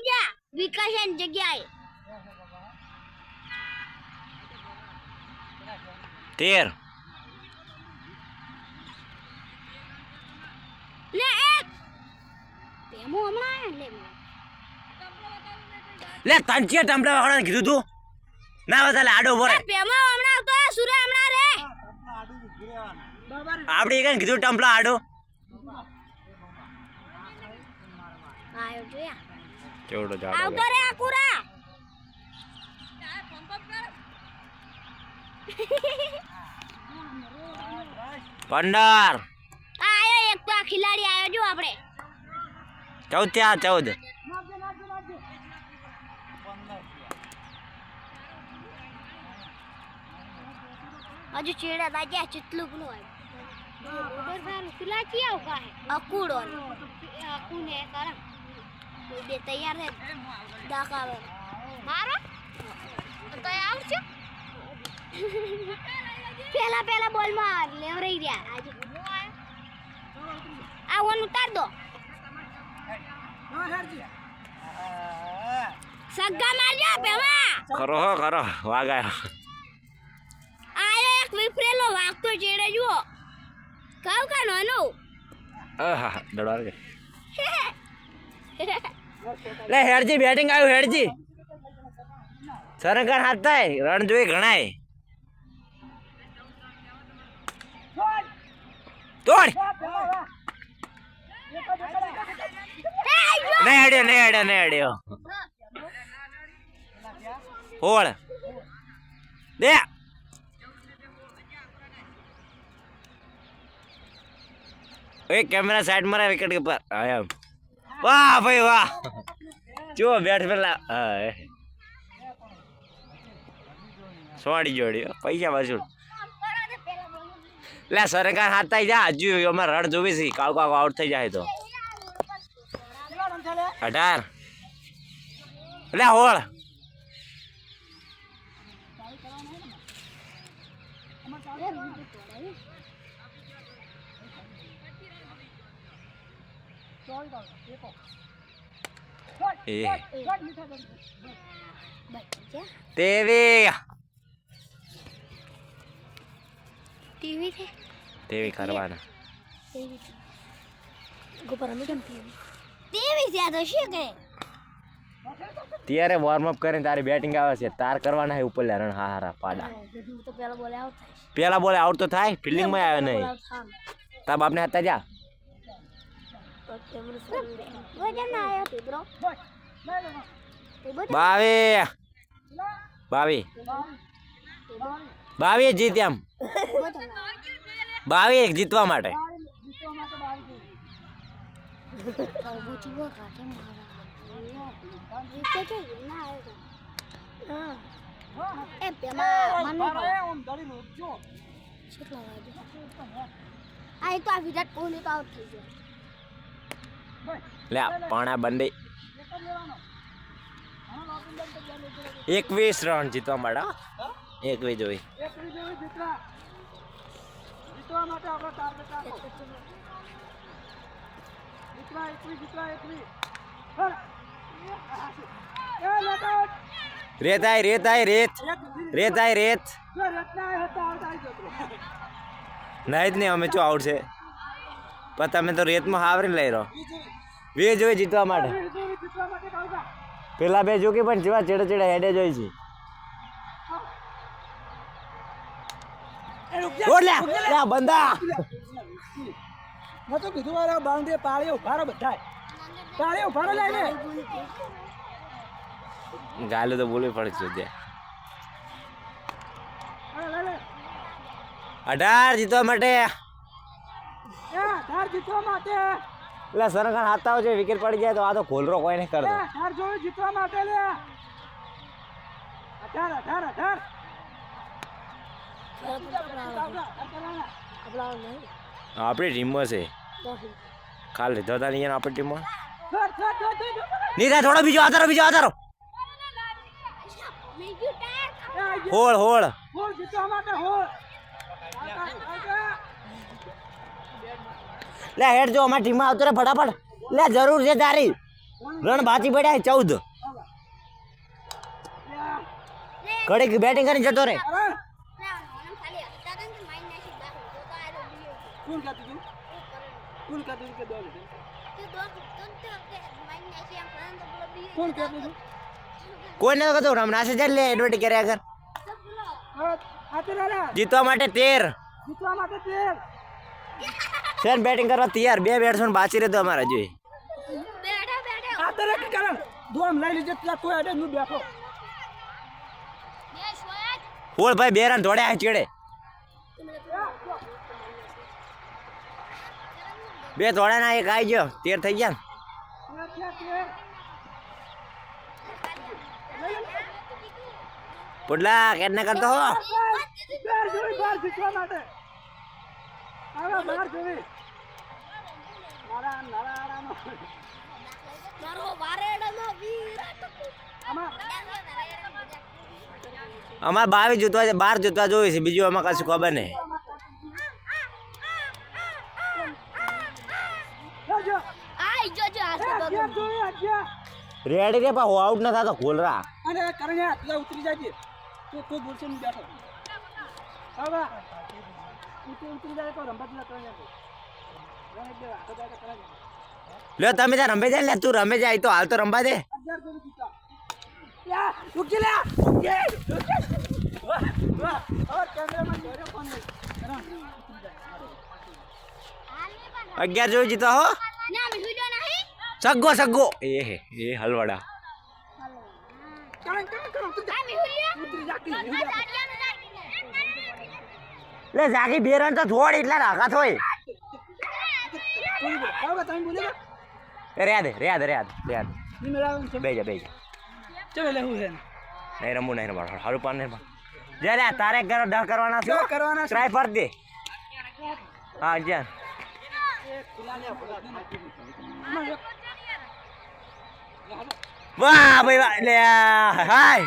આવી જા વિકાસન જગ્યાએ 13 લે એક પેમો હમણાં લે તંચિયા ટમડા વાળાને કીધું તું ના બતાલે આડો બોરે પેમો હમણાં તો સુરે હમણાં રે આપડી કઈ કીધું ટમલા આડો આયો જોયા કેવડો જાડો આવતો રે આકુરા 15 આયો એક તો આ ખિલાડી આયો જો આપણે 14 હજુ ચેડા દાજ્યા ચિતલું નું આવ્યું બરોબર ભાઈ ખિલા કી આવ કા હે અકુડો અકુને કરા કોઈ બે તૈયાર હે દાખાવે મારો તો આવશે પેલા બોલ માં લેવરાઈ રહ્યા આજે આ વન ઉતાર દો સગ્ગા મારજો પેવા કરો વાગાયો આયો એક વિફરેલો વાગતો ચેડે જુઓ કાવ કા નોનો આહા દડવાર કે લે હેરજી બેટિંગ આવ્યું હેરજી સરંગણ હાથ થાય રન જોઈ ઘણાય તોડ નહીં અડ્યો હોળ દે એક કેમેરા સાઈડ માં વિકેટ કે પર આયા વાહ ભાઈ વાહ જો બેટ પેલા સોડી જોડી પૈસા વસૂલ લે સરકાર હાથ થઈ જા હજુ અમારે રડ જોવી છે કાવ આઉટ થઈ જાય તો 18 લે હોળ તેવી કરવાના ત્યારે વોર્મ અપ કરીને તારી બેટિંગ આવે છે તાર કરવાના છે ઉપર રન હારા પાડા પેલા બોલે આઉટ તો થાય ફિલ્ડિંગ માં આવે નહીં તાર બાપને હતા જા બાવી જીત્યા 22 જીતવા માટે લે પાણા બંડી 21 રન જીતવા માટે 21 જોઈ રેત નહીં જ નહીં અમે શું આઉટ છે પણ તમે તો રેતમાં હાવરી લઈ રહ્યો વે જોઈ જીતવા માટે પેલા બે જોકી પણ જેવા ચેડે હેડે જોઈ છે બંદા તો કીધું વાળા બાઉન્ડ્રી પાળ્યો ઉભારો બધા પાળ્યો ઉભારો લાઈને ગાલે તો બોલવી પડશે જે 18 જીતવા માટે એટલે સરકાર હાથતા હોય છે વિકેટ પડી જાય તો આ તો ખોલરો કોઈ નહીં કરતો જીતવા માટે લે 18 આપણી ટીમમાં છે કાલ લીધો હતા નહીં આપણી ટીમમાં નહીં થાય થોડો બીજો આધારો હોળ લે હેડ જો અમારી ટીમમાં આવતો રે ફટાફટ લે જરૂર છે તારી રન બાકી પડ્યા છે 14 ઘડીક બેટિંગ કરીને જતો રે કોણ કાતું તું કોણ કાતું તું કે દોડ કોણ કાતું તું કોઈ ન કહેતો હમણાં જ લે એડવર્ટી કર્યા કર આતે રાલા જીતવા માટે 13 જીતવા માટે તેર સેન બેટિંગ કરવા તૈયાર બે બેટ્સમેન બાકી રહેતો અમારા જોઈએ આતે રે કારણ દોમ લઈ લીજે ત્યાં કોઈ અડે નું બેઠો બોલ ભાઈ 2 રન દોડ્યા ચેડે 2 દોડ્યા ના એક આવી ગયો 13 થઈ ગયા પુડલા કેટ ના કરતો હો બાર જોઈ બાર જીતવા માટે હવે બાર જોઈ નારાનો અમાર 22 જીતવા છે 12 જીતવા જોઈએ છે બીજું આમાં કશું ખબર નહીં રેડી રે પા આઉટ ના થતો ગોલ રા અને કરણ્યા તું ઉતરી જાજે તો કોઈ બોલશે નહીં બેઠો હવે ઉતરી જાય તો રંબત ના કરણ્યા લે તમે ત્યાં રમે જાય લે તું રમે જાય તો હાલ તો રંબા દે 11 ગોલ જીતા યા ઉકી લે વાહ વાહ હવે કેમેરામાં જોરે ફોન નહીં 11 જોઈ જીતો હો સગ્ગો એ હલવાડા કારણ તું ઉતરી જાતી લે જાગી 2 રન તો થોડ એટલા રાખા થોય કોઈ બોલ હવે તમે બોલે રેડ ની મેરા બેજા ચલે લે હું છે નહીં રમવું નહીં રમવા હારું પાન નહીં જા લે તારે ઘર ડ કરવાના છે કરવાના છે ટ્રાય પર દે હા જા વાહ ભાઈ વાહ લે હાય